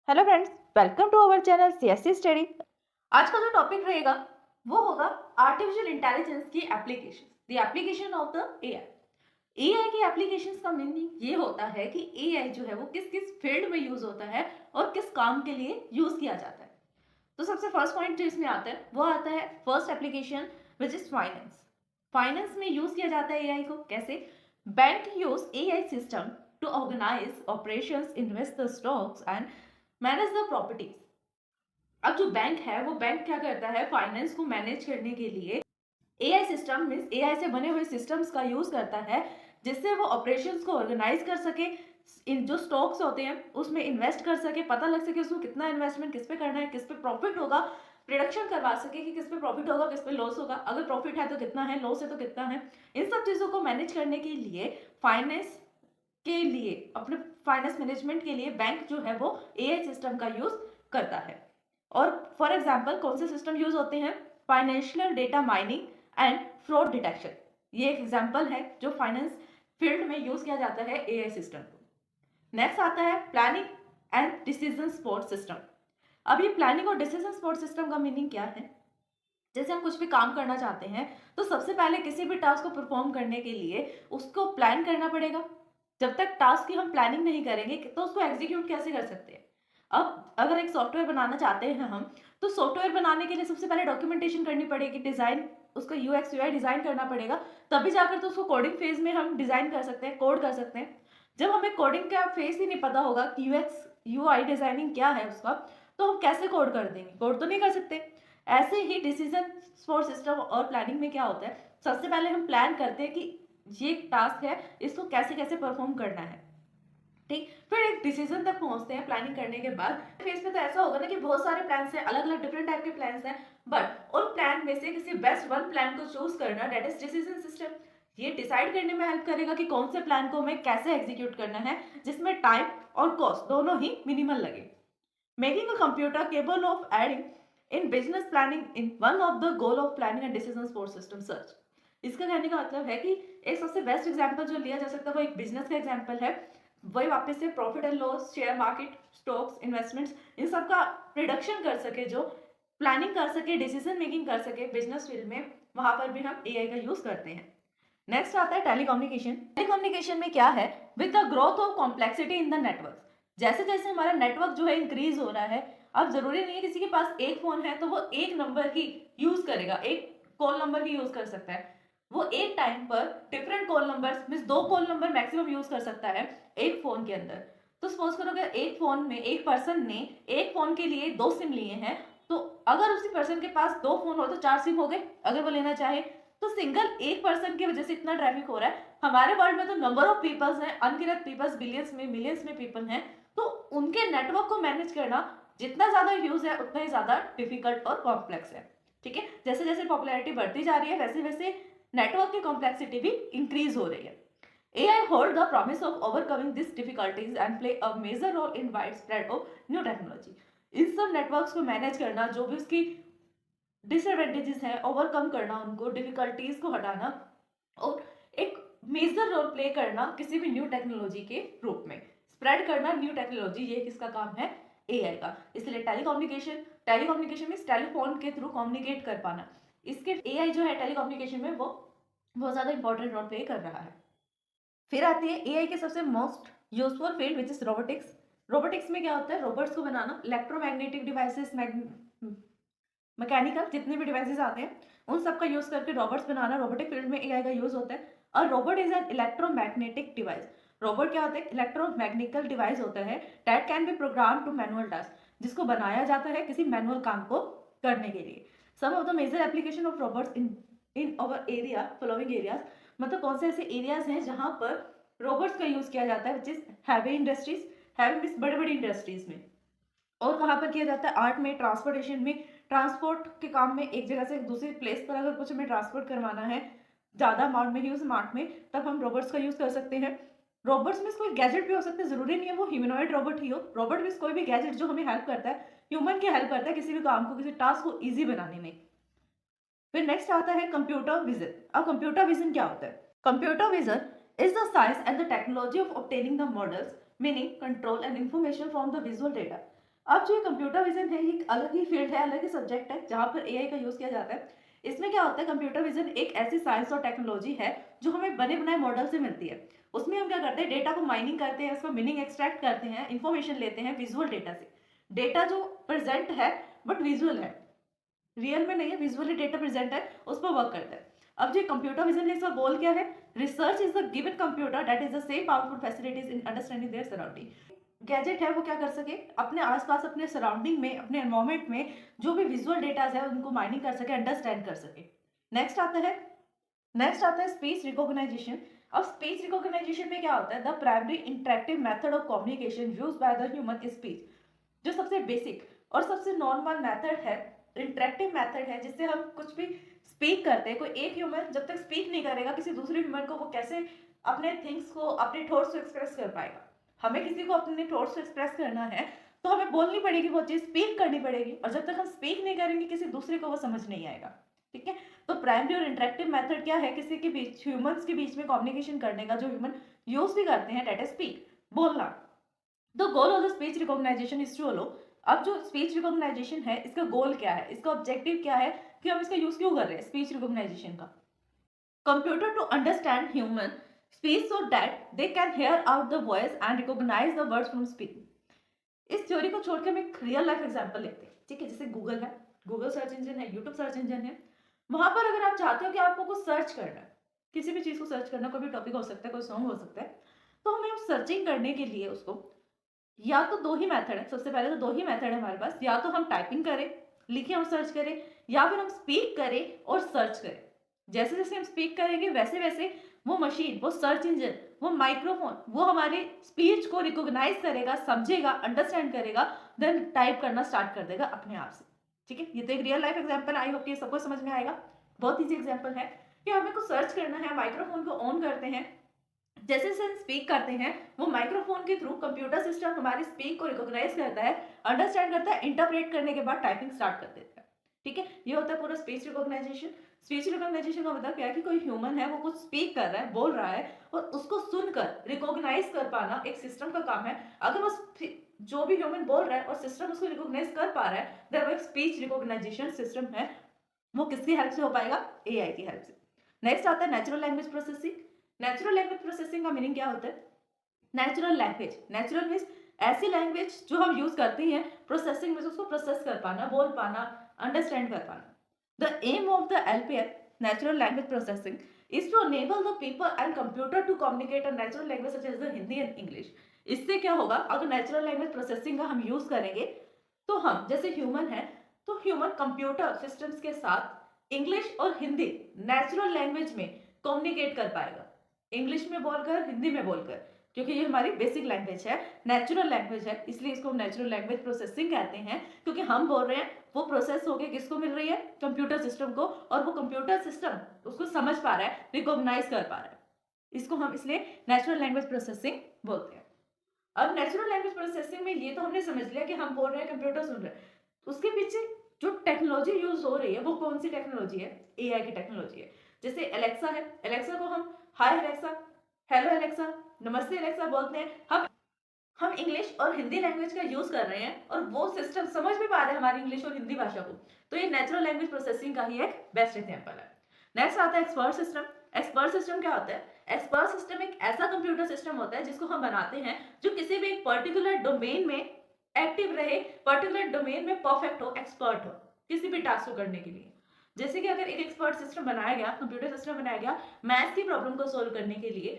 Hello friends, welcome to our channel CSC study. आज का जो टॉपिक रहेगा वो होगा आर्टिफिशियल इंटेलिजेंस की application, the application of the AI. AI की एप्लीकेशंस का मीनिंग ये होता है कि एआई जो है वो किस किस फील्ड में यूज होता है और किस काम के लिए यूज किया जाता है। तो सबसे फर्स्ट पॉइंट जो इसमें आता है वो आता है first application which is finance. Finance में यूज किया जाता है एआई को कैसे? Bank use AI system to organise operations, invest the stocks and manage the properties. अब जो बैंक है वो बैंक क्या करता है, फाइनेंस को मैनेज करने के लिए एआई सिस्टम मींस एआई से बने हुए सिस्टम्स का यूज करता है जिससे वो ऑपरेशंस को ऑर्गेनाइज कर सके, इन जो स्टॉक्स होते हैं उसमें इन्वेस्ट कर सके, पता लग सके उसको कितना इन्वेस्टमेंट किस पे करना है, किस पे प्रॉफिट होगा, प्रिडिक्शन करवा सके कि किस पे प्रॉफिट होगा किस पे लॉस होगा, अगर प्रॉफिट है तो कितना है, लॉस है तो कितना है। इन सब चीजों को मैनेज करने के लिए फाइनेंस के लिए, अपने फाइनेंस मैनेजमेंट के लिए बैंक जो है वो एआई सिस्टम का यूज करता है। और फॉर एग्जांपल कौन से सिस्टम यूज होते हैं? Financial data mining and fraud detection, ये एक एग्जांपल है जो फाइनेंस फील्ड में यूज किया जाता है एआई सिस्टम को। नेक्स्ट आता है planning and decision support system. अब ये प्लानिंग और डिसीजन सपोर्ट सिस्टम का मीनिंग क्या है? जैसे हम कुछ भी काम करना चाहते हैं तो सबसे पहले किसी भी टास्क को परफॉर्म करने के लिए उसको प्लान करना पड़ेगा। जब तक टास्क की हम प्लानिंग नहीं करेंगे तो उसको एग्जीक्यूट कैसे कर सकते हैं? अब अगर एक सॉफ्टवेयर बनाना चाहते हैं हम, तो सॉफ्टवेयर बनाने के लिए सबसे पहले डॉक्यूमेंटेशन करनी पड़ेगी, डिजाइन, उसका यूएक्स यूआई डिजाइन करना पड़ेगा, तभी जाकर तो उसको कोडिंग फेज में हम डिजाइन कर सकते हैं, कोड कर सकते हैं। जब हमें कोडिंग का फेज ही नहीं पता होगा कि यूएक्स यूआई डिजाइनिंग क्या है उसका, तो हम कैसे कोड कर देंगे? कोड तो नहीं कर सकते। ऐसे ही डिसीजन सपोर्ट सिस्टम और प्लानिंग में क्या होता है, सबसे पहले हम प्लान करते हैं कि ये टास्क है, इसको कैसे कैसे परफॉर्म करना है, ठीक। फिर एक डिसीजन तक पहुंचते हैं प्लानिंग करने के बाद। फेज में तो ऐसा होगा ना कि बहुत सारे प्लान्स हैं, अलग अलग डिफरेंट टाइप के प्लान्स हैं, बट उन प्लान में से किसी बेस्ट वन प्लान को चूज करना, दैट इज डिसीजन सिस्टम। ये डिसाइड करने में हेल्प करेगा कि कौन से प्लान को हमें कैसे एग्जीक्यूट करना है जिसमें टाइम और कॉस्ट दोनों ही मिनिमल लगे। Making a computer cable of adding in business planning in one of the goal of planning and decision support system search. इसका कहने का मतलब है कि एक सबसे बेस्ट एग्जांपल जो लिया जा सकता है वो एक बिजनेस का एग्जांपल है। वही वापस से profit and loss, share market, stocks, investments, इन सब का प्रिडिक्शन कर सके, जो प्लानिंग कर सके, डिसीजन मेकिंग कर सके बिजनेस फील्ड में, वहां पर भी हम एआई का यूज करते हैं। नेक्स्ट आता है टेलीकम्युनिकेशन। टेलीकम्युनिकेशन में क्या है? With the growth of complexity in the network, जैसे जैसे हमारा नेटवर्क जो है इंक्रीज हो रहा है, अब जरूरी नहीं है किसी के पास एक फोन है तो वो एक नंबर ही यूज करेगा, एक कॉल नंबर ही यूज कर सकता है। वो एक टाइम पर different call numbers means 2 call number maximum use कर सकता है एक फोन के अंदर। तो सपोज करो अगर एक फोन में एक पर्सन ने एक फोन के लिए 2 सिम लिए हैं, तो अगर उसी पर्सन के पास 2 फोन हो तो 4 सिम हो गए अगर वो लेना चाहे। तो सिंगल एक पर्सन की वजह से इतना ट्रैफिक हो रहा है। हमारे वर्ल्ड में तो नंबर ऑफ पीपल्स हैं, अनगिनत पीपल्स, बिलियंस में मिलियंस में पीपल हैं, तो उनके नेटवर्क को मैनेज करना जितना ज्यादा यूज है उतना ही ज्यादा डिफिकल्ट और कॉम्प्लेक्स है, ठीक है। जैसे जैसे पॉपुलैरिटी बढ़ती जा रही है वैसे वैसे नेटवर्क की कॉम्प्लेक्सिटी भी इंक्रीज हो रही है। AI hold the promise of overcoming these difficulties and play a major role in widespread of new technology। इन सब नेटवर्क्स को मैनेज करना, जो भी उसकी डिसएडवांटेजेस हैं ओवरकम करना, उनको डिफिकल्टीज को हटाना और एक मेजर रोल प्ले करना किसी भी न्यू टेक्नोलॉजी के रूप में, स्प्रेड करना न्यू टेक्नोलॉजी, ये किसका काम है? एआई का। इसलिए टेलीकम्युनिकेशन, टेलीकम्युनिकेशन मींस टेलीफोन के थ्रू कम्युनिकेट कर पाना, इसके एआई जो है टेलीकम्युनिकेशन में वो बहुत ज्यादा इंपॉर्टेंट रोल प्ले कर रहा है। फिर आती है एआई के सबसे most useful field which is robotics. Robotics में क्या होता है? रोबोट्स को बनाना, इलेक्ट्रोमैग्नेटिक डिवाइसेस, मैकेनिकल जितने भी डिवाइसेस आते हैं उन सब का यूज करके रोबोट्स बनाना, रोबोटिक फील्ड में एआई का यूज होता है। और robot is an electromagnetic device. Robot क्या होता है? इलेक्ट्रोमैग्नेटिकल डिवाइस होता है that can be program to manual task, जिसको बनाया जाता है किसी मैनुअल काम को करने के लिए। Some of the major application of robots in our area following areas, मतलब कौन से ऐसे एरियाज हैं जहां पर रोबोट्स का यूज किया जाता है, which is heavy industries, heavy means बड़ी बड़ी इंडस्ट्रीज में। और कहाँ पर किया जाता है? आर्ट में, ट्रांसपोर्टेशन में, ट्रांसपोर्ट के काम में, एक जगह से दूसरी प्लेस पर अगर कुछ हमें ट्रांसपोर्ट करवाना है ज्यादा अमाउंट में ही उस अमाउंट में, तब हम रोबोट्स का यूज कर सकते हैं। रोबोट्स में कोई गैजेट भी हो सकते हैं, जरूरी नहीं है वो ह्यूमनॉइड रोबोट ही हो। रोबोट में कोई भी गैजेट जो हमें हेल्प करता है, ह्यूमन की हेल्प करता है किसी भी काम को, किसी टास्क को ईजी बनाने में। फिर नेक्स्ट आता है कंप्यूटर विजन। अब कंप्यूटर विजन क्या होता है? Computer vision is the science and the technology of obtaining the models, meaning, control and information from the visual data. अब जो ये कंप्यूटर विजन है, ये एक अलग ही फील्ड है, अलग ही सब्जेक्ट है जहाँ पर एआई का यूज किया जाता है। इसमें क्या होता है, कंप्यूटर विजन एक ऐसी साइंस और टेक्नोलॉजी है जो हमें बने बनाए मॉडल से मिलती है। उसमें हम क्या करते हैं, डेटा को माइनिंग करते हैं, उसका मीनिंग एक्सट्रैक्ट करते हैं, इंफॉर्मेशन लेते हैं विजुअल डेटा से। डेटा जो प्रेजेंट है बट विजुअल है, रियल में नहीं है, विजुअली डेटा प्रेजेंट है, उस पर वर्क करता है। अब जो कंप्यूटर विजन है, इसका गोल क्या है, research is the given computer that is the same powerful facilities in understanding their surrounding. Gadget है वो क्या कर सके, अपने आसपास, अपने सराउंडिंग में, अपने एनवायरमेंट में जो भी विजुअल डेटा है उनको माइनिंग कर सके, अंडरस्टैंड कर सके। नेक्स्ट आता है नेक्स्ट आता है स्पीच रिकॉग्नाइजेशन। अब स्पीच रिकॉग्नाइजेशन में क्या होता है, the primary interactive method of communication used by the human is speech. जो सबसे बेसिक और सबसे नॉर्मल मेथड है, इंटरेक्टिव मेथड है, जिससे हम कुछ भी स्पीक करते हैं। कोई एक ह्यूमन जब तक स्पीक नहीं करेगा किसी दूसरे ह्यूमन को, वो कैसे अपने थिंग्स को, अपने थॉट्स को एक्सप्रेस कर पाएगा। हमें किसी को अपने थॉट्स को एक्सप्रेस करना है तो हमें बोलनी पड़ेगी, वो चीज स्पीक करनी पड़ेगी, और जब तक हम स्पीक नहीं करेंगे किसी दूसरे को वो समझ नहीं आएगा। ठीक है, तो प्राइमरी और इंटरेक्टिव मेथड क्या है, किसी के बीच, ह्यूमंस के बीच में कम्युनिकेशन करने का, जो ह्यूमन यूज भी करते हैं, डेट इज स्पीक, बोलना। The goal of the speech recognisation is to allow. अब जो स्पीच रिकॉग्नाइजेशन है, इसका गोल क्या है, इसका ऑब्जेक्टिव क्या है, कि हम इसका यूज क्यों कर रहे हैं स्पीच रिकॉग्नाइजेशन का। Computer to understand human speech so that they can hear out the voice and recognise the words from speaking. इस थ्योरी को छोड़ के हम एक रियल लाइफ एग्जांपल लेते हैं। ठीक है, जैसे गूगल है, गूगल सर्च इंजन है, यूट्यूब सर्च इंजन है। वहां पर अगर आप चाहते हो कि आपको कुछ सर्च करना है, किसी भी चीज को सर्च करना, कोई भी टॉपिक हो सकता है, कोई सॉन्ग हो सकता है, तो हमें उस सर्चिंग करने के लिए उसको, या तो दो ही मेथड है, सबसे पहले तो दो ही मेथड है हमारे पास, या तो हम टाइपिंग करें, लिखें और सर्च करें, या फिर हम स्पीक करें और सर्च करें। जैसे जैसे हम स्पीक करेंगे वैसे वैसे वो मशीन, वो सर्च इंजन, वो माइक्रोफोन, वो हमारी स्पीच को रिकॉग्नाइज करेगा, समझेगा, अंडरस्टैंड करेगा, देन टाइप करना स्टार्ट कर देगा अपने आप से। ठीक है, ये तो एक real life example, I hope कि सबको समझ में आएगा। बहुत ईजी एग्जाम्पल है कि हमें कुछ सर्च करना है, माइक्रोफोन को ऑन करते हैं, जैसे जैसे हम स्पीक करते हैं वो माइक्रोफोन के थ्रू कंप्यूटर सिस्टम हमारी स्पीक को रिकॉग्नाइज करता है, अंडरस्टैंड करता है, इंटरप्रेट करने के बाद टाइपिंग स्टार्ट कर देता है। ठीक है, ये होता है पूरा स्पीच रिकॉग्नाइजेशन। स्पीच रिकॉग्नाइजेशन का मतलब क्या है कि कोई ह्यूमन है, वो कुछ स्पीक कर रहा है, बोल रहा है, और उसको सुनकर रिकॉग्नाइज कर पाना एक सिस्टम का काम है। अगर वो जो भी ह्यूमन बोल रहा है और सिस्टम उसको रिकॉग्नाइज कर पा रहा है, देन वो एक स्पीच रिकॉग्नाइजेशन सिस्टम है। वो किसकी हेल्प से हो पाएगा, एआई की हेल्प से। नेक्स्ट आता है natural language processing. Natural language processing का मीनिंग क्या होता है, नेचुरल लैंग्वेज, नेचुरल मीन्स ऐसी लैंग्वेज जो हम यूज करते हैं, प्रोसेसिंग में उसको प्रोसेस कर पाना, बोल पाना, अंडरस्टैंड कर पाना। The aim of the LPF, natural language processing, is to enable the people and computer to communicate a natural language such as the Hindi and English. इससे क्या होगा, अगर नेचुरल लैंग्वेज प्रोसेसिंग का हम यूज करेंगे तो हम जैसे ह्यूमन है, तो ह्यूमन कंप्यूटर सिस्टम्स के साथ इंग्लिश और हिंदी नेचुरल लैंग्वेज में कम्युनिकेट कर पाएगा, इंग्लिश में बोलकर, हिंदी में बोलकर, क्योंकि ये हमारी बेसिक लैंग्वेज है, नेचुरल लैंग्वेज है, इसलिए इसको नेचुरल लैंग्वेज प्रोसेसिंग कहते हैं। क्योंकि हम बोल रहे हैं, वो प्रोसेस होके किसको मिल रही है, कंप्यूटर सिस्टम को, और वो कंप्यूटर सिस्टम उसको समझ पा रहा है, रिकॉग्नाइज कर पा रहा है। इसको हम इसलिए नेचुरल लैंग्वेज प्रोसेसिंग बोलते हैं। अब नेचुरल लैंग्वेज प्रोसेसिंग में ये तो हमने समझ लिया कि हम बोल रहे हैं, कंप्यूटर सुन रहे हैं, उसके पीछे जो टेक्नोलॉजी यूज हो रही है वो कौन सी टेक्नोलॉजी है, एआई की टेक्नोलॉजी है। जैसे एलेक्सा है, एलेक्सा को हम हाय एलेक्सा, हेलो एलेक्सा, नमस्ते एलेक्सा बोलते हैं। हम इंग्लिश और हिंदी लैंग्वेज का यूज कर रहे हैं और वो सिस्टम समझ भी पा रहे हैं हमारी इंग्लिश और हिंदी भाषा को, तो ये नेचुरल लैंग्वेज प्रोसेसिंग का ही एक बेस्ट एग्जांपल है। नेक्स्ट आता है एक्सपर्ट सिस्टम। एक्सपर्ट सिस्टम क्या होता है, एक्सपर्ट सिस्टम एक ऐसा कंप्यूटर सिस्टम होता है जिसको हम बनाते हैं जो किसी भी एक पर्टिकुलर डोमेन में एक्टिव रहे, पर्टिकुलर डोमेन में परफेक्ट हो, एक्सपर्ट हो किसी भी टास्क को करने के लिए। जैसे कि अगर एक एक्सपर्ट सिस्टम बनाया गया, कंप्यूटर सिस्टम बनाया गया मैथ्स की प्रॉब्लम को सोल्व करने के लिए,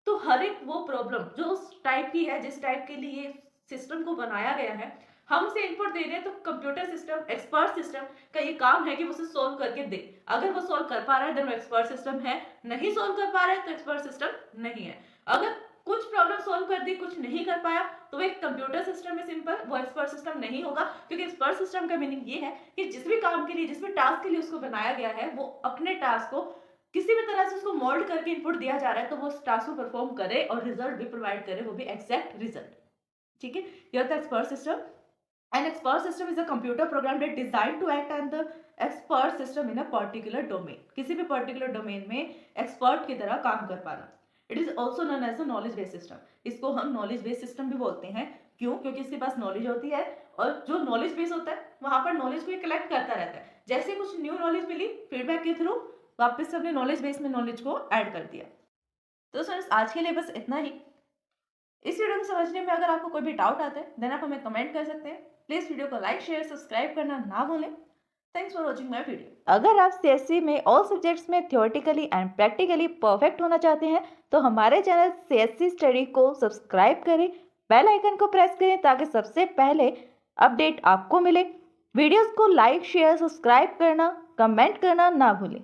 तो हर एक वो प्रॉब्लम जो उस टाइप की है, जिस टाइप के लिए सिस्टम को बनाया गया है, हम उसे इनपुट दे रहे हैं, तो कंप्यूटर सिस्टम, एक्सपर्ट सिस्टम का ये काम है कि वो उसे सोल्व करके दे। अगर वो सोल्व कर पा रहा है देन वो एक्सपर्ट सिस्टम है, नहीं सोल्व कर पा रहा है तो एक्सपर्ट सिस्टम नहीं है। अगर कुछ प्रॉब्लम सोल्व कर दी, कुछ नहीं कर पाया, तो वो एक कंप्यूटर सिस्टम है सिंपल, वो एक्सपर्ट सिस्टम नहीं होगा। क्योंकि एक्सपर्ट सिस्टम का मीनिंग ये है कि जिस भी काम के लिए, जिस भी टास्क के लिए उसको बनाया गया है, वो अपने टास्क को किसी भी तरह से उसको मोल्ड करके इनपुट दिया जा रहा है, तो वो उस टास्क को परफॉर्म करे और रिजल्ट भी प्रोवाइड करे, वो भी एग्जैक्ट रिजल्ट। ठीक है, ये होता है expert system. An expert system is a computer program that designed to act on the expert system in a particular domain. किसी भी पर्टिकुलर डोमेन में एक्सपर्ट की तरह काम कर पाना। It is also known as a knowledge based system. इसको हम नॉलेज बेस्ड सिस्टम भी बोलते हैं। क्यों? क्योंकि इसके पास नॉलेज होती है और जो नॉलेज बेस होता है वहां पर नॉलेज को कलेक्ट करता रहता है। जैसे कुछ न्यू नॉलेज मिली, फीडबैक के थ्रू वापस से अपने नॉलेज बेस में नॉलेज को ऐड कर दिया। तो फ्रेंड्स आज के लिए बस इतना ही। इस वीडियो को समझने में अगर आपको कोई भी डाउट आता है देन आप हमें कमेंट कर सकते हैं। प्लीज वीडियो को लाइक शेयर सब्सक्राइब करना ना भूलें। Thanks for watching my video. अगर आप सीएससी में ऑल सब्जेक्ट्स में थ्योरेटिकली एंड प्रैक्टिकली परफेक्ट होना चाहते हैं तो हमारे चैनल सीएससी स्टडी को सब्सक्राइब करें, बेल आइकन को प्रेस करें ताकि सबसे पहले अपडेट आपको मिले। वीडियोस को लाइक शेयर सब्सक्राइब करना कमेंट करना ना भूलें।